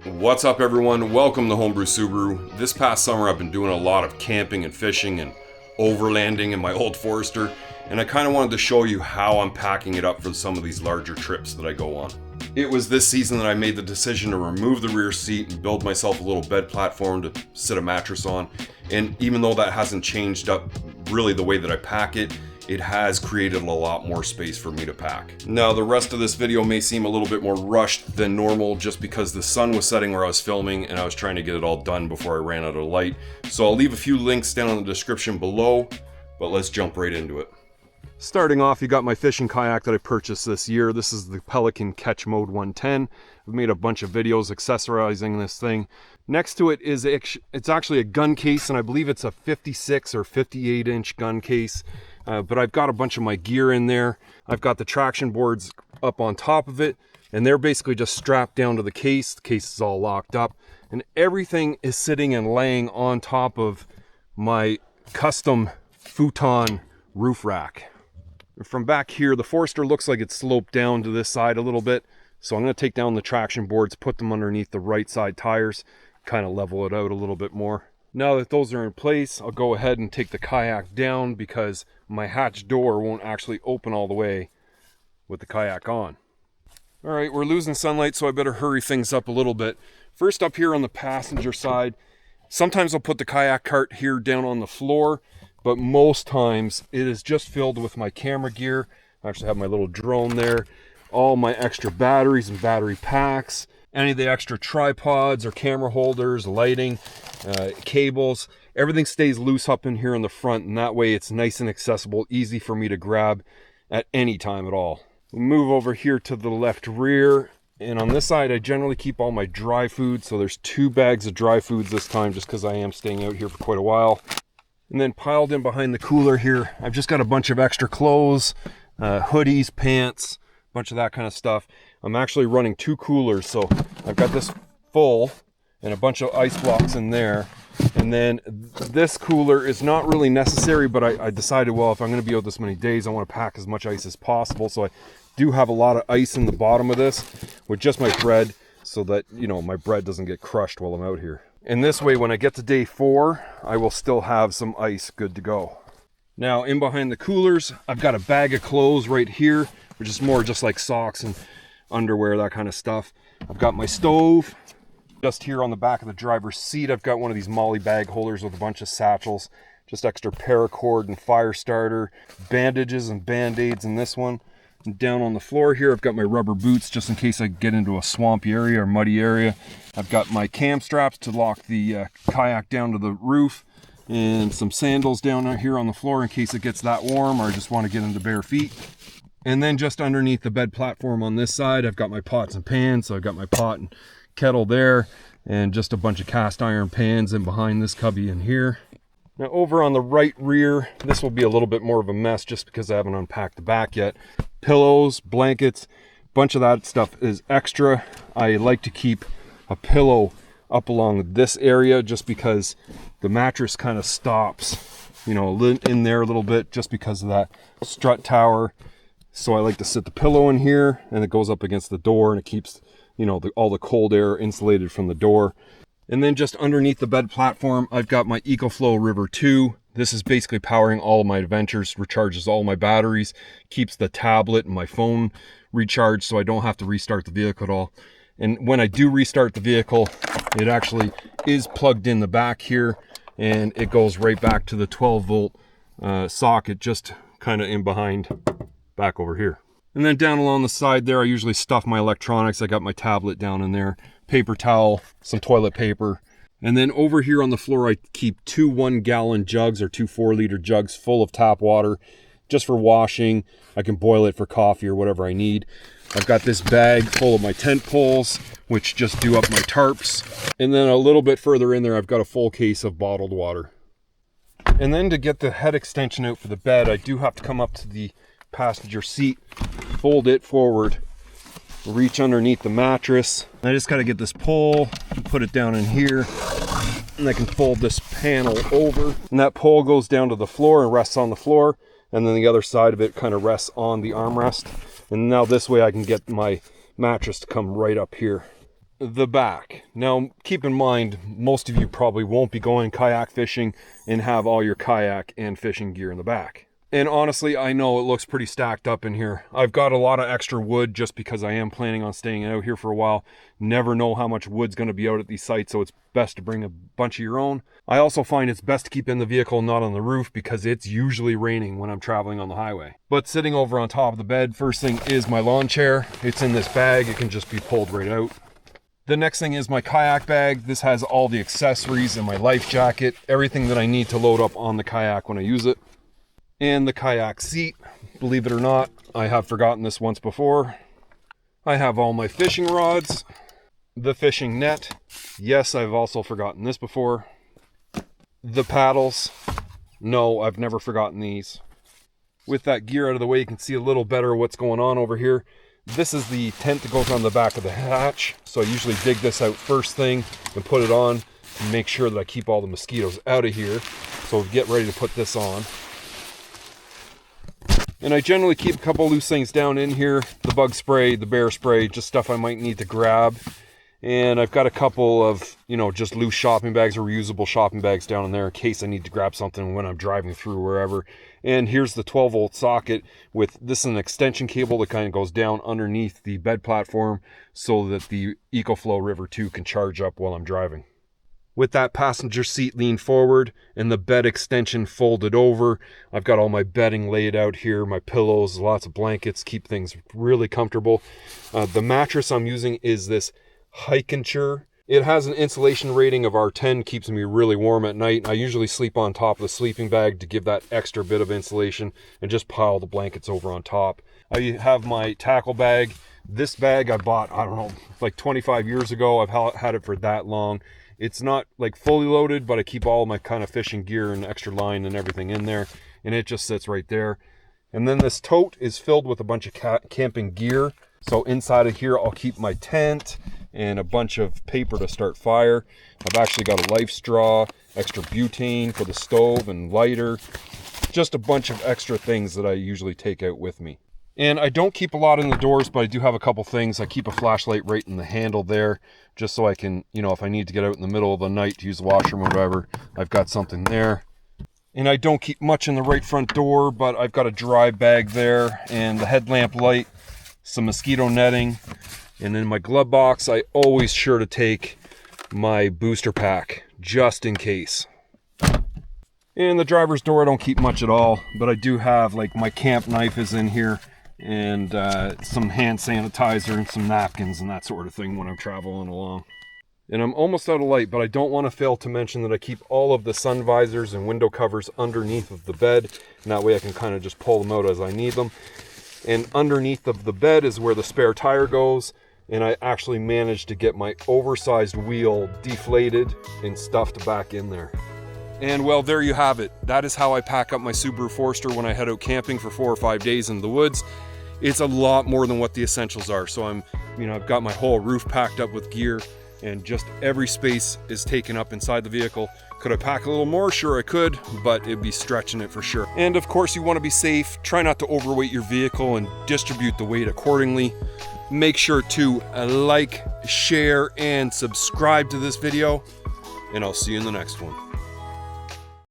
What's up everyone, welcome to Homebrew Subaru. This past summer I've been doing a lot of camping and fishing and overlanding in my old Forester, and I kind of wanted to show you how I'm packing it up for some of these larger trips that I go on. It was this season that I made the decision to remove the rear seat and build myself a little bed platform to sit a mattress on, and even though that hasn't changed up really the way that I pack it, it has created a lot more space for me to pack. Now, the rest of this video may seem a little bit more rushed than normal just because the sun was setting where I was filming and I was trying to get it all done before I ran out of light. So I'll leave a few links down in the description below, but let's jump right into it. Starting off, you got my fishing kayak that I purchased this year. This is the Pelican Catch Mode 110. I've made a bunch of videos accessorizing this thing. Next to it is, it's actually a gun case, and I believe it's a 56 or 58 inch gun case. But I've got a bunch of my gear in there. I've got the traction boards up on top of it, and they're basically just strapped down to the case. The case is all locked up, and everything is sitting and laying on top of my custom futon roof rack. From back here, the Forester looks like it's sloped down to this side a little bit, so I'm going to take down the traction boards, put them underneath the right side tires, kind of level it out a little bit more. Now that those are in place, I'll go ahead and take the kayak down because my hatch door won't actually open all the way with the kayak on. All right, we're losing sunlight, so I better hurry things up a little bit. First, up here on the passenger side, sometimes I'll put the kayak cart here down on the floor, but most times it is just filled with my camera gear. I actually have my little drone there, all my extra batteries and battery packs, any of the extra tripods or camera holders, lighting, cables, everything stays loose up in here in the front, and that way it's nice and accessible, easy for me to grab at any time at all. We'll move over here to the left rear, and on this side I generally keep all my dry food, so there's 2 bags of dry foods this time just because I am staying out here for quite a while. And then piled in behind the cooler here, I've just got a bunch of extra clothes, hoodies, pants, a bunch of that kind of stuff. I'm actually running 2 coolers, so I've got this full and a bunch of ice blocks in there. And then this cooler is not really necessary, but I decided, well, if I'm going to be out this many days, I want to pack as much ice as possible. So I do have a lot of ice in the bottom of this with just my bread, so that, you know, my bread doesn't get crushed while I'm out here. And this way, when I get to day 4, I will still have some ice good to go. Now, in behind the coolers, I've got a bag of clothes right here, which is more just like socks and underwear, that kind of stuff. I've got my stove. Just here on the back of the driver's seat, I've got one of these molly bag holders with a bunch of satchels, just extra paracord and fire starter, bandages and band-aids in this one. And down on the floor here, I've got my rubber boots just in case I get into a swampy area or muddy area. I've got my cam straps to lock the kayak down to the roof, and some sandals down here on the floor in case it gets that warm or I just want to get into bare feet. And then just underneath the bed platform on this side, I've got my pots and pans. So I've got my pot and kettle there, and just a bunch of cast iron pans in behind this cubby in here. Now over on the right rear, this will be a little bit more of a mess just because I haven't unpacked the back yet. Pillows, blankets, bunch of that stuff is extra. I like to keep a pillow up along this area just because the mattress kind of stops, you know, in there a little bit just because of that strut tower. So I like to sit the pillow in here, and it goes up against the door, and it keeps, you know, all the cold air insulated from the door. And then just underneath the bed platform, I've got my EcoFlow River 2. This is basically powering all of my adventures, recharges all my batteries, keeps the tablet and my phone recharged so I don't have to restart the vehicle at all. And when I do restart the vehicle, it actually is plugged in the back here, and it goes right back to the 12 volt socket just kind of in behind back over here. And then down along the side there, I usually stuff my electronics. I got my tablet down in there, paper towel, some toilet paper. And then over here on the floor, I keep 2 1-gallon jugs or 2 4-liter jugs full of tap water just for washing. I can boil it for coffee or whatever I need. I've got this bag full of my tent poles, which just do up my tarps. And then a little bit further in there, I've got a full case of bottled water. And then to get the head extension out for the bed, I do have to come up to the passenger seat, fold it forward, reach underneath the mattress. I just got to get this pole, put it down in here, and I can fold this panel over, and that pole goes down to the floor and rests on the floor, and then the other side of it kind of rests on the armrest. And now this way I can get my mattress to come right up here. the back. Now, keep in mind, most of you probably won't be going kayak fishing and have all your kayak and fishing gear in the back. And honestly, I know it looks pretty stacked up in here. I've got a lot of extra wood just because I am planning on staying out here for a while. Never know how much wood's going to be out at these sites, so it's best to bring a bunch of your own. I also find it's best to keep in the vehicle, not on the roof, because it's usually raining when I'm traveling on the highway. But sitting over on top of the bed, first thing is my lawn chair. It's in this bag. It can just be pulled right out. The next thing is my kayak bag. This has all the accessories and my life jacket, everything that I need to load up on the kayak when I use it. And the kayak seat, believe it or not, I have forgotten this once before. I have all my fishing rods, the fishing net. Yes, I've also forgotten this before. The paddles. No, I've never forgotten these. With that gear out of the way, you can see a little better what's going on over here. This is the tent that goes on the back of the hatch. So I usually dig this out first thing and put it on to make sure that I keep all the mosquitoes out of here. So get ready to put this on. And I generally keep a couple loose things down in here. The bug spray, the bear spray, just stuff I might need to grab. And I've got a couple of, just loose shopping bags or reusable shopping bags down in there in case I need to grab something when I'm driving through wherever. And here's the 12-volt socket with this is an extension cable that kind of goes down underneath the bed platform so that the EcoFlow River 2 can charge up while I'm driving. With that passenger seat leaned forward and the bed extension folded over, I've got all my bedding laid out here, my pillows, lots of blankets, keep things really comfortable. The mattress I'm using is this Hikenture. It has an insulation rating of R10, keeps me really warm at night. I usually sleep on top of the sleeping bag to give that extra bit of insulation and just pile the blankets over on top. I have my tackle bag. This bag I bought, I don't know, like 25 years ago. I've had it for that long. It's not like fully loaded, but I keep all my kind of fishing gear and extra line and everything in there, and it just sits right there. And then this tote is filled with a bunch of camping gear. So inside of here, I'll keep my tent and a bunch of paper to start fire. I've actually got a life straw, extra butane for the stove and lighter, just a bunch of extra things that I usually take out with me. And I don't keep a lot in the doors, but I do have a couple things. I keep a flashlight right in the handle there, just so I can, if I need to get out in the middle of the night to use the washroom or whatever, I've got something there. And I don't keep much in the right front door, but I've got a dry bag there and the headlamp light, some mosquito netting, and in my glove box, I always sure to take my booster pack, just in case. And the driver's door, I don't keep much at all, but I do have, like, my camp knife is in here, and some hand sanitizer and some napkins and that sort of thing when I'm traveling along. And I'm almost out of light, but I don't want to fail to mention that I keep all of the sun visors and window covers underneath of the bed, and that way I can kind of just pull them out as I need them. And underneath of the bed is where the spare tire goes, and I actually managed to get my oversized wheel deflated and stuffed back in there. And well, there you have it. That is how I pack up my Subaru Forester when I head out camping for 4 or 5 days in the woods. It's a lot more than what the essentials are. So I've got my whole roof packed up with gear, and just every space is taken up inside the vehicle. Could I pack a little more? Sure I could, but it'd be stretching it for sure. And of course you want to be safe. Try not to overweight your vehicle and distribute the weight accordingly. Make sure to like, share, and subscribe to this video, and I'll see you in the next one.